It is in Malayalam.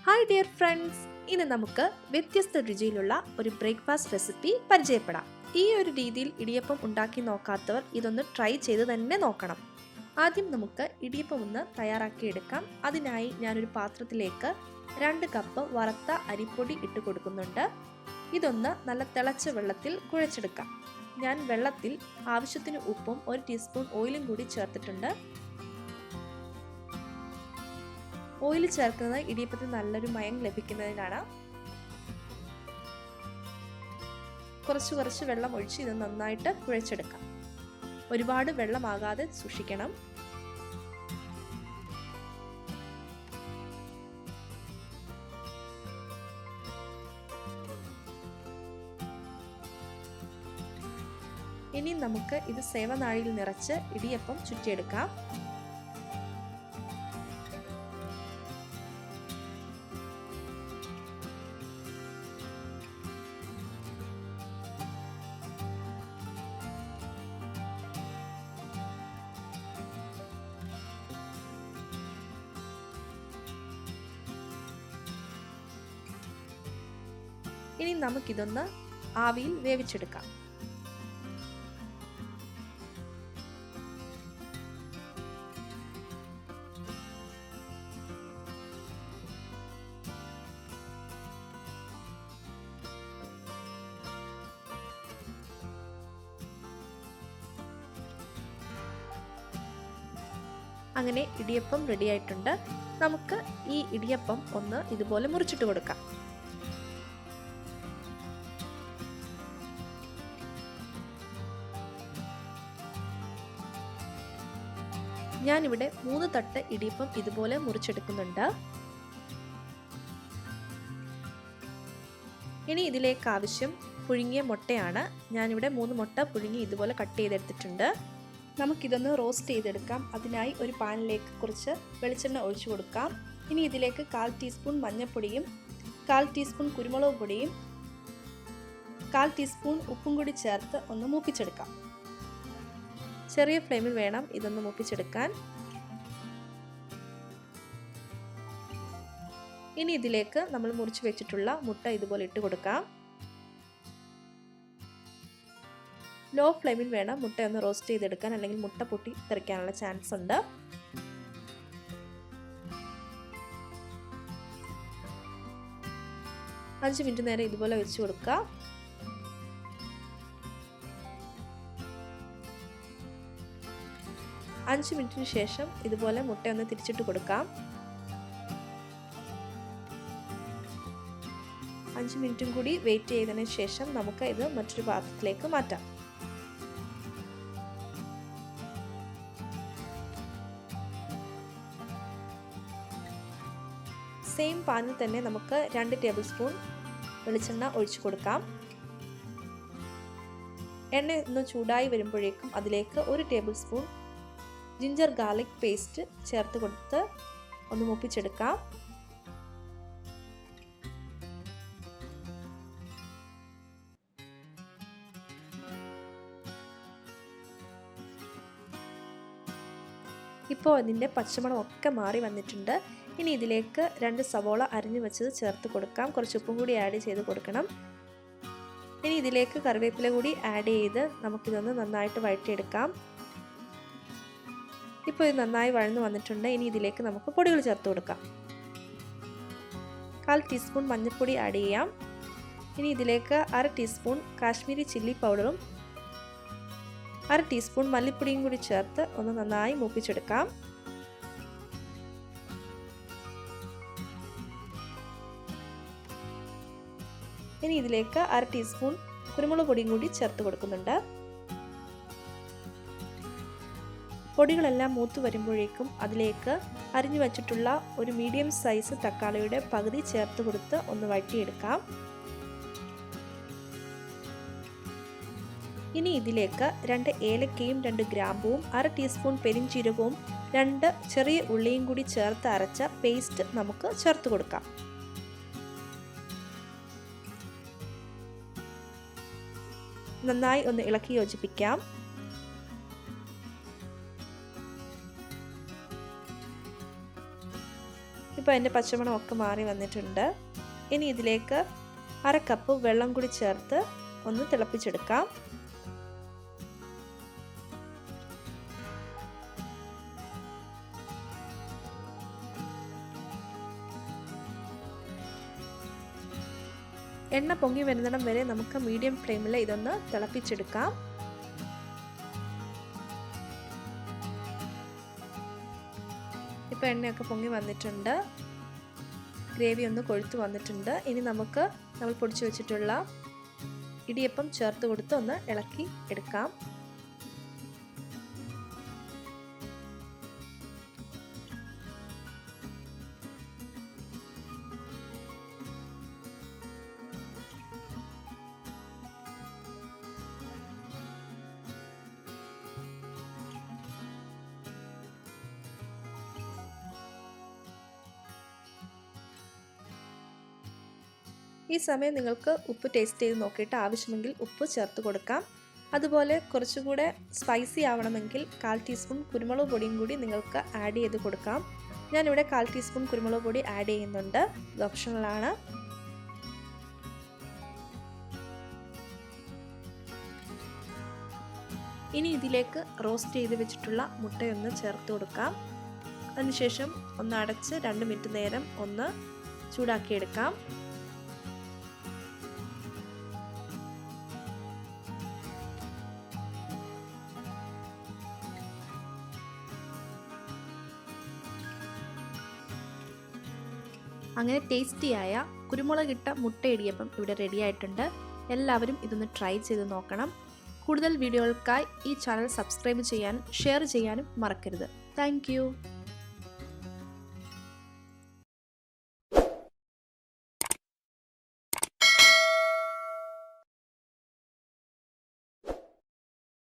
ഹായ് ഡിയർ ഫ്രണ്ട്സ്, ഇന്ന് നമുക്ക് വ്യത്യസ്ത രുചിയിലുള്ള ഒരു ബ്രേക്ക്ഫാസ്റ്റ് റെസിപ്പി പരിചയപ്പെടാം. ഈ ഒരു രീതിയിൽ ഇടിയപ്പം ഉണ്ടാക്കി നോക്കാത്തവർ ഇതൊന്ന് ട്രൈ ചെയ്ത് തന്നെ നോക്കണം. ആദ്യം നമുക്ക് ഇടിയപ്പം ഒന്ന് തയ്യാറാക്കിയെടുക്കാം. അതിനായി ഞാനൊരു പാത്രത്തിലേക്ക് 2 കപ്പ് വറുത്ത അരിപ്പൊടി ഇട്ട് കൊടുക്കുന്നുണ്ട്. ഇതൊന്ന് നല്ല തിളച്ച വെള്ളത്തിൽ കുഴച്ചെടുക്കാം. ഞാൻ വെള്ളത്തിൽ ആവശ്യത്തിന് ഉപ്പും 1 ടീസ്പൂൺ ഓയിലും കൂടി ചേർത്തിട്ടുണ്ട്. ഓയിൽ ചേർക്കുന്നത് ഇടിയപ്പത്തിന് നല്ലൊരു മയം ലഭിക്കുന്നതിനാണ്. കുറച്ച് വെള്ളം ഒഴിച്ച് ഇത് നന്നായിട്ട് കുഴച്ചെടുക്കാം. ഒരുപാട് വെള്ളമാകാതെ സൂക്ഷിക്കണം. ഇനി നമുക്ക് ഇത് സേവനാഴിയിൽ നിറച്ച് ഇടിയപ്പം ചുറ്റിയെടുക്കാം. ഇനി നമുക്കിതൊന്ന് ആവിയിൽ വേവിച്ചെടുക്കാം. അങ്ങനെ ഇടിയപ്പം റെഡി ആയിട്ടുണ്ട്. നമുക്ക് ഈ ഇടിയപ്പം ഒന്ന് ഇതുപോലെ മുറിച്ചിട്ട് കൊടുക്കാം. ഞാനിവിടെ 3 തട്ട് ഇടിയപ്പം ഇതുപോലെ മുറിച്ചെടുക്കുന്നുണ്ട്. ഇനി ഇതിലേക്ക് ആവശ്യം പുഴുങ്ങിയ മുട്ടയാണ്. ഞാനിവിടെ 3 മുട്ട പുഴുങ്ങി ഇതുപോലെ കട്ട് ചെയ്തെടുത്തിട്ടുണ്ട്. നമുക്കിതൊന്ന് റോസ്റ്റ് ചെയ്തെടുക്കാം. അതിനായി ഒരു പാനിലേക്ക് കുറച്ച് വെളിച്ചെണ്ണ ഒഴിച്ചു കൊടുക്കാം. ഇനി ഇതിലേക്ക് 1/4 ടീസ്പൂൺ മഞ്ഞൾപ്പൊടിയും 1/4 ടീസ്പൂൺ കുരുമുളക് പൊടിയും 1/4 ടീസ്പൂൺ ഉപ്പും കൂടി ചേർത്ത് ഒന്ന് മൂപ്പിച്ചെടുക്കാം. ചെറിയ ഫ്ലെയിമിൽ വേണം ഇതൊന്ന് മൂപ്പിച്ചെടുക്കാൻ. ഇനി ഇതിലേക്ക് നമ്മൾ മുറിച്ച് വെച്ചിട്ടുള്ള മുട്ട ഇതുപോലെ ഇട്ട് കൊടുക്കാം. ലോ ഫ്ലെയിമിൽ വേണം മുട്ട ഒന്ന് റോസ്റ്റ് ചെയ്തെടുക്കാൻ, അല്ലെങ്കിൽ മുട്ട പൊട്ടി തെറിക്കാനുള്ള ചാൻസ് ഉണ്ട്. അഞ്ച് മിനിറ്റ് നേരം ഇതുപോലെ വെച്ച് കൊടുക്കുക. അഞ്ച് മിനിറ്റിന് ശേഷം ഇതുപോലെ മുട്ട ഒന്ന് തിരിച്ചിട്ട് കൊടുക്കാം. 5 മിനിറ്റും കൂടി വെയിറ്റ് ചെയ്തതിന് ശേഷം നമുക്ക് ഇത് മറ്റൊരു പാത്രത്തിലേക്ക് മാറ്റാം. സെയിം പാനിൽ തന്നെ നമുക്ക് 2 ടേബിൾ സ്പൂൺ വെളിച്ചെണ്ണ ഒഴിച്ചു കൊടുക്കാം. എണ്ണ ഒന്ന് ചൂടായി വരുമ്പോഴേക്കും അതിലേക്ക് 1 table spoon ginger garlic paste ചേർത്ത് കൊടുത്ത് ഒന്ന് മൂപ്പിച്ചെടുക്കാം. ഇപ്പോൾ അതിൻ്റെ പച്ചമണം ഒക്കെ മാറി വന്നിട്ടുണ്ട്. ഇനി ഇതിലേക്ക് 2 സവോള അരിഞ്ഞു വെച്ചത് ചേർത്ത് കൊടുക്കാം. കുറച്ച് ഉപ്പും കൂടി ആഡ് ചെയ്ത് കൊടുക്കണം. ഇനി ഇതിലേക്ക് കറിവേപ്പില കൂടി ആഡ് ചെയ്ത് നമുക്കിതൊന്ന് നന്നായിട്ട് വഴറ്റിയെടുക്കാം. ഇപ്പോൾ ഇത് നന്നായി വഴന്നു വന്നിട്ടുണ്ട്. ഇനി ഇതിലേക്ക് നമുക്ക് പൊടികൾ ചേർത്ത് കൊടുക്കാം. 1/4 ടീസ്പൂൺ മഞ്ഞൾപ്പൊടി ആഡ് ചെയ്യാം. ഇനി ഇതിലേക്ക് 1/2 ടീസ്പൂൺ കാശ്മീരി ചില്ലി പൗഡറും 1/2 ടീസ്പൂൺ മല്ലിപ്പൊടിയും കൂടി ചേർത്ത് ഒന്ന് നന്നായി മൂപ്പിച്ചെടുക്കാം. ഇനി ഇതിലേക്ക് 1/2 ടീസ്പൂൺ കുരുമുളക് പൊടിയും കൂടി ചേർത്ത് കൊടുക്കുന്നുണ്ട്. പൊടികളെല്ലാം മൂത്ത് വരുമ്പോഴേക്കും അതിലേക്ക് അരിഞ്ഞു വച്ചിട്ടുള്ള ഒരു മീഡിയം സൈസ് തക്കാളിയുടെ പകുതി ചേർത്ത് കൊടുത്ത് ഒന്ന് വഴറ്റിയെടുക്കാം. ഇനി ഇതിലേക്ക് 2 ഏലക്കയും 2 ഗ്രാമ്പുവും 1/2 ടീസ്പൂൺ പെരിഞ്ചീരകവും 2 ചെറിയ ഉള്ളിയും കൂടി ചേർത്ത് അരച്ച പേസ്റ്റ് നമുക്ക് ചേർത്ത് കൊടുക്കാം. നന്നായി ഒന്ന് ഇളക്കി യോജിപ്പിക്കാം. ഇപ്പോൾ അതിൻ്റെ പച്ചമണമൊക്കെ മാറി വന്നിട്ടുണ്ട്. ഇനി ഇതിലേക്ക് 1/2 കപ്പ് വെള്ളം കൂടി ചേർത്ത് ഒന്ന് തിളപ്പിച്ചെടുക്കാം. എണ്ണ പൊങ്ങി വരുന്നിടം വരെ നമുക്ക് മീഡിയം ഫ്ലെയിമിൽ ഇതൊന്ന് തിളപ്പിച്ചെടുക്കാം. ഇപ്പോൾ എണ്ണയൊക്കെ പൊങ്ങി വന്നിട്ടുണ്ട്. ഗ്രേവി ഒന്ന് കൊഴുത്ത് വന്നിട്ടുണ്ട്. ഇനി നമുക്ക് നമ്മൾ പൊടിച്ചു വെച്ചിട്ടുള്ള ഇടിയപ്പം ചേർത്ത് കൊടുത്ത് ഒന്ന് ഇളക്കി എടുക്കാം. ഈ സമയം നിങ്ങൾക്ക് ഉപ്പ് ടേസ്റ്റ് ചെയ്ത് നോക്കിയിട്ട് ആവശ്യമെങ്കിൽ ഉപ്പ് ചേർത്ത് കൊടുക്കാം. അതുപോലെ കുറച്ചുകൂടെ സ്പൈസി ആവണമെങ്കിൽ 1/4 ടീസ്പൂൺ കുരുമുളക് പൊടിയും കൂടി നിങ്ങൾക്ക് ആഡ് ചെയ്ത് കൊടുക്കാം. ഞാനിവിടെ 1/4 ടീസ്പൂൺ കുരുമുളക് പൊടി ആഡ് ചെയ്യുന്നുണ്ട്. ഇത് ഓപ്ഷണലാണ്. ഇനി ഇതിലേക്ക് റോസ്റ്റ് ചെയ്ത് വെച്ചിട്ടുള്ള മുട്ടയൊന്ന് ചേർത്ത് കൊടുക്കാം. അതിനുശേഷം ഒന്ന് അടച്ച് 2 മിനിറ്റ് നേരം ഒന്ന് ചൂടാക്കിയെടുക്കാം. അങ്ങനെ ടേസ്റ്റിയായ കുരുമുളകിട്ട മുട്ട ഇടിയപ്പം ഇവിടെ റെഡി ആയിട്ടുണ്ട്. എല്ലാവരും ഇതൊന്ന് ട്രൈ ചെയ്ത് നോക്കണം. കൂടുതൽ വീഡിയോകൾക്കായി ഈ ചാനൽ സബ്സ്ക്രൈബ് ചെയ്യാനും ഷെയർ ചെയ്യാനും മറക്കരുത്. താങ്ക്